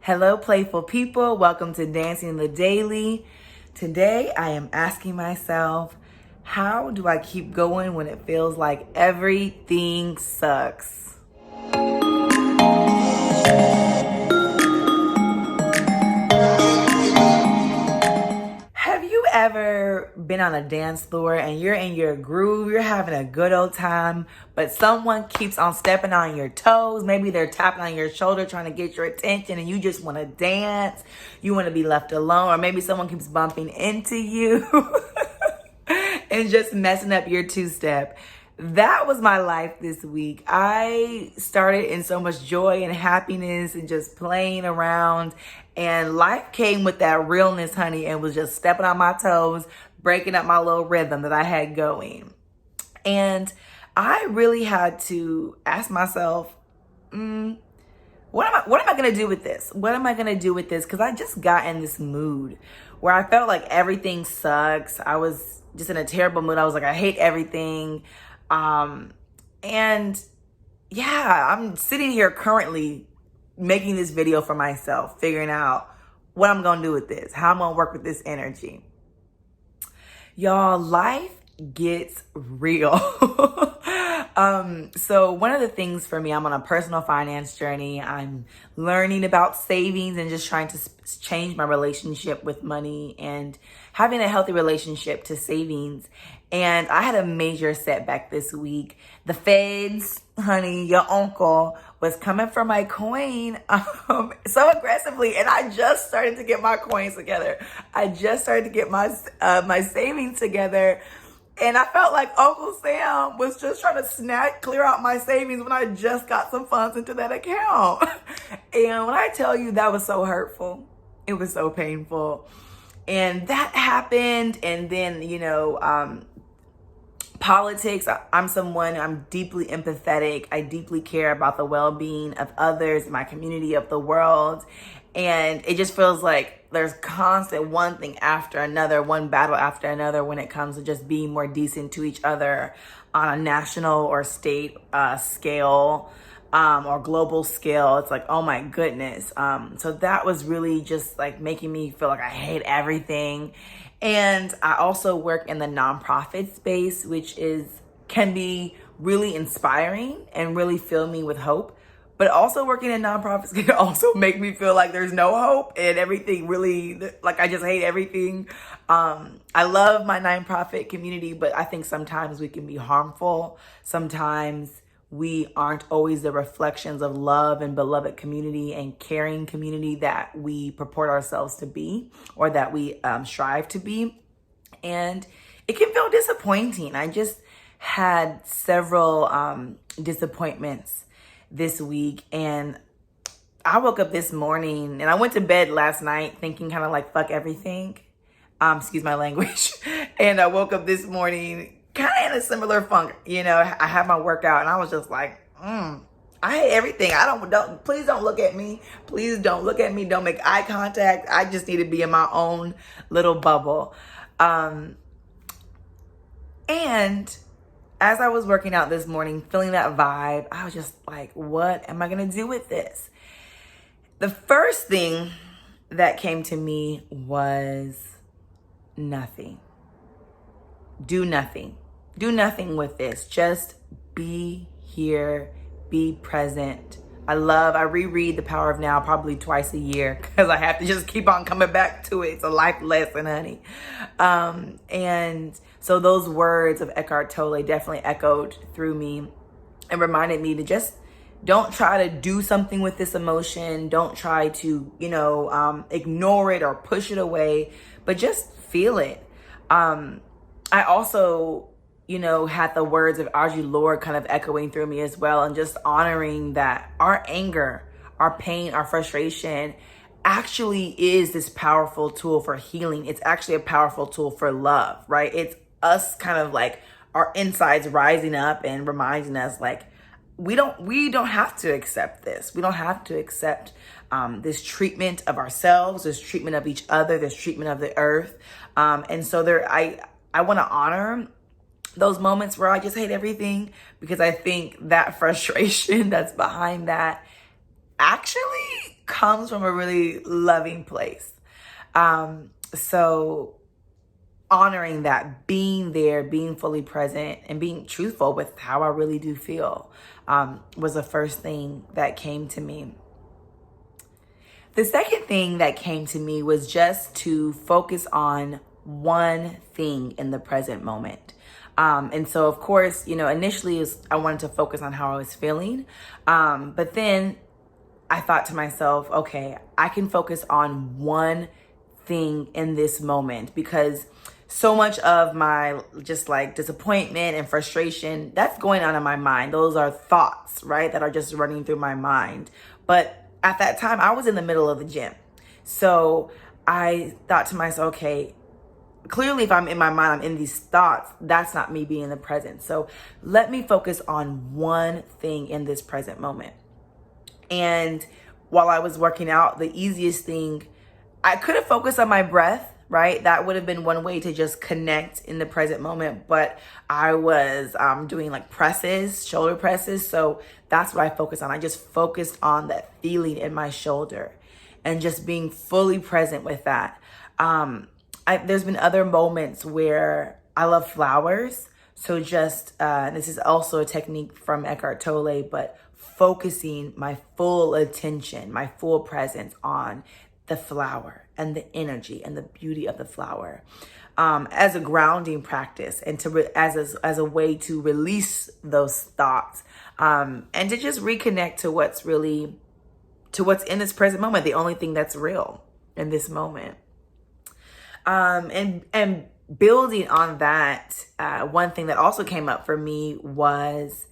Hello, playful people. Welcome to Dancing in the Daily. Today, I am asking myself, how do I keep going when it feels like everything sucks? Have you ever been on a dance floor and you're in your groove, you're having a good old time, but someone keeps on stepping on your toes? Maybe they're tapping on your shoulder trying to get your attention and you just want to dance. You want to be left alone, or maybe someone keeps bumping into you and just messing up your two-step. That was my life this week. I started in so much joy and happiness and just playing around, and life came with that realness, honey, and was just stepping on my toes, breaking up my little rhythm that I had going. And I really had to ask myself, what am I going to do with this? What am I going to do with this? Because I just got in this mood where I felt like everything sucks. I was just in a terrible mood. I was like, I hate everything. And yeah, I'm sitting here currently making this video for myself, figuring out what I'm going to do with this, how I'm going to work with this energy. Y'all, life gets real. So one of the things for me, I'm on a personal finance journey. I'm learning about savings and just trying to change my relationship with money and having a healthy relationship to savings. And I had a major setback this week. The feds, honey, your uncle was coming for my coin so aggressively, and I just started to get my coins together. I just started to get my my savings together. And I felt like Uncle Sam was just trying to clear out my savings when I just got some funds into that account. And when I tell you, that was so hurtful, it was so painful. And that happened. And then, politics, I'm deeply empathetic. I deeply care about the well-being of others, my community, of the world. And it just feels like there's constant one thing after another, one battle after another when it comes to just being more decent to each other on a national or state scale or global scale. It's like, oh my goodness. So that was really just like making me feel like I hate everything. And I also work in the nonprofit space, which can be really inspiring and really fill me with hope. But also working in nonprofits can also make me feel like there's no hope and everything really, like I just hate everything. I love my nonprofit community, but I think sometimes we can be harmful. Sometimes we aren't always the reflections of love and beloved community and caring community that we purport ourselves to be, or that we strive to be. And it can feel disappointing. I just had several disappointments this week, and I woke up this morning and I went to bed last night thinking kind of like fuck everything, excuse my language. And I woke up this morning kind of in a similar funk. I had my workout and I was just like, I hate everything. Please don't look at me. Please don't look at me. Don't make eye contact. I just need to be in my own little bubble. And as I was working out this morning, feeling that vibe, I was just like, what am I going to do with this? The first thing that came to me was nothing. Do nothing. Do nothing with this. Just be here, be present. I reread The Power of Now probably twice a year because I have to just keep on coming back to it. It's a life lesson, honey. And so those words of Eckhart Tolle definitely echoed through me and reminded me to just don't try to do something with this emotion. Don't try to, ignore it or push it away, but just feel it. I also, had the words of Audre Lorde kind of echoing through me as well, and just honoring that our anger, our pain, our frustration actually is this powerful tool for healing. It's actually a powerful tool for love, right? It's us kind of like our insides rising up and reminding us like, we don't have to accept this. We don't have to accept this treatment of ourselves, this treatment of each other, this treatment of the earth. And so I want to honor those moments where I just hate everything, because I think that frustration that's behind that actually comes from a really loving place. So honoring that, being there, being fully present, and being truthful with how I really do feel was the first thing that came to me. The second thing that came to me was just to focus on one thing in the present moment. And so, of course, initially I wanted to focus on how I was feeling. But then I thought to myself, okay, I can focus on one thing in this moment, because so much of my just like disappointment and frustration, that's going on in my mind. Those are thoughts, right, that are just running through my mind. But at that time, I was in the middle of the gym. So I thought to myself, okay, clearly if I'm in my mind, I'm in these thoughts, that's not me being in the present. So let me focus on one thing in this present moment. And while I was working out, the easiest thing, I could have focused on my breath, right? That would have been one way to just connect in the present moment. But I was doing like presses, shoulder presses. So that's what I focused on. I just focused on that feeling in my shoulder and just being fully present with that. There's been other moments where I love flowers. So just, this is also a technique from Eckhart Tolle, but focusing my full attention, my full presence on the flower and the energy and the beauty of the flower, as a grounding practice, and as a way to release those thoughts, and to just reconnect to what's in this present moment, the only thing that's real in this moment. And building on that, one thing that also came up for me was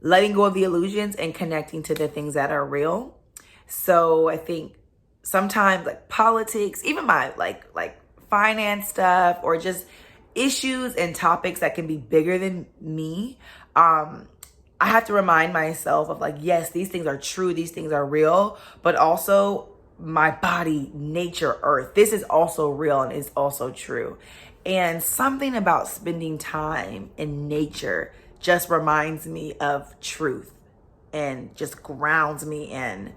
letting go of the illusions and connecting to the things that are real. So I think sometimes like politics, even my like finance stuff, or just issues and topics that can be bigger than me, I have to remind myself of like, yes, these things are true, these things are real, but also my body, nature, earth, this is also real and is also true. And something about spending time in nature just reminds me of truth and just grounds me in,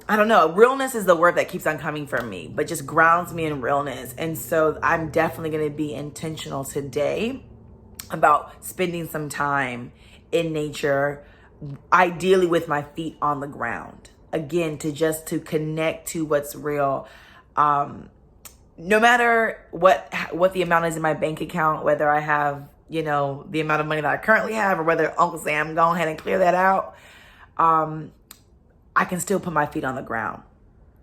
I don't know, realness is the word that keeps on coming from me, but just grounds me in realness. And so I'm definitely going to be intentional today about spending some time in nature, ideally with my feet on the ground. Again, to connect to what's real. No matter what the amount is in my bank account, whether I have, the amount of money that I currently have, or whether Uncle Sam go ahead and clear that out, I can still put my feet on the ground.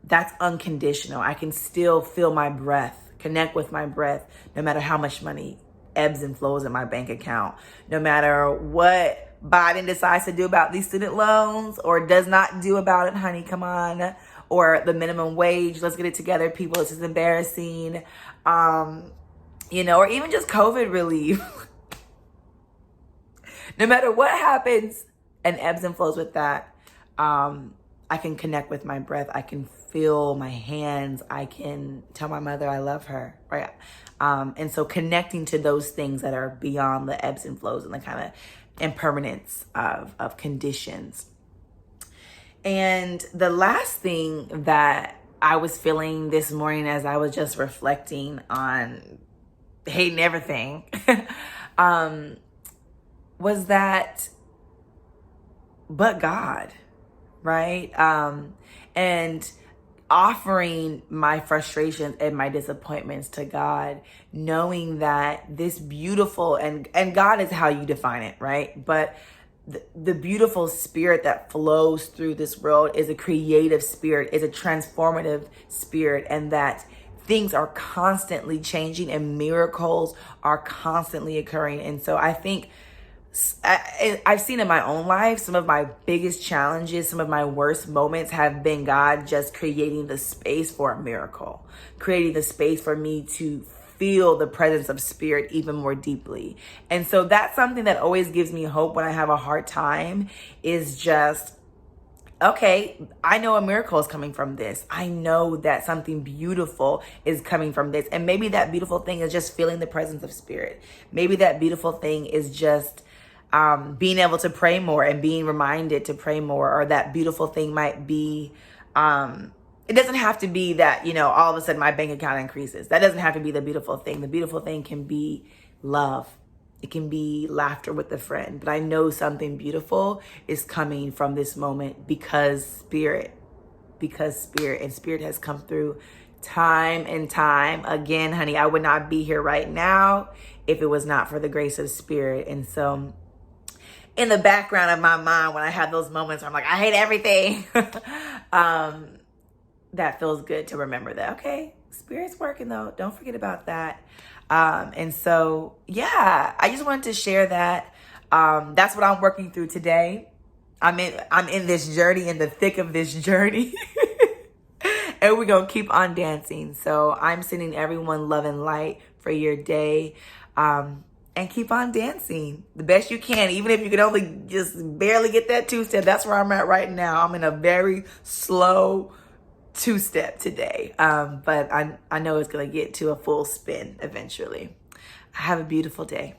That's unconditional. I can still feel my breath, connect with my breath, no matter how much money ebbs and flows in my bank account, no matter what Biden decides to do about these student loans or does not do about it, honey, come on, or the minimum wage, let's get it together, people, this is embarrassing, or even just COVID relief. No matter what happens and ebbs and flows with that, I can connect with my breath. I can feel my hands. I can tell my mother I love her, right? And so connecting to those things that are beyond the ebbs and flows and the kind of impermanence of conditions. And the last thing that I was feeling this morning as I was just reflecting on hating everything, was that, but God, right? And offering my frustrations and my disappointments to God, knowing that this beautiful, and God is how you define it, right? But the beautiful spirit that flows through this world is a creative spirit, is a transformative spirit, and that things are constantly changing and miracles are constantly occurring. And so I think I've seen in my own life, some of my biggest challenges, some of my worst moments have been God just creating the space for a miracle, creating the space for me to feel the presence of spirit even more deeply. And so that's something that always gives me hope when I have a hard time, is just, okay, I know a miracle is coming from this. I know that something beautiful is coming from this. And maybe that beautiful thing is just feeling the presence of spirit. Maybe that beautiful thing is just being able to pray more and being reminded to pray more. Or that beautiful thing might be It doesn't have to be that, all of a sudden my bank account increases. That doesn't have to be the beautiful thing. The beautiful thing can be love. It can be laughter with a friend. But I know something beautiful is coming from this moment because spirit has come through time and time again, honey. I would not be here right now if it was not for the grace of spirit. And so in the background of my mind, when I have those moments where I'm like, I hate everything, that feels good to remember that, okay, spirit's working though. Don't forget about that. And so, yeah, I just wanted to share that. That's what I'm working through today. I'm in this journey, in the thick of this journey. And we're going to keep on dancing. So I'm sending everyone love and light for your day. And keep on dancing the best you can. Even if you can only just barely get that two-step. That's where I'm at right now. I'm in a very slow two-step today. But I know it's going to get to a full spin eventually. Have a beautiful day.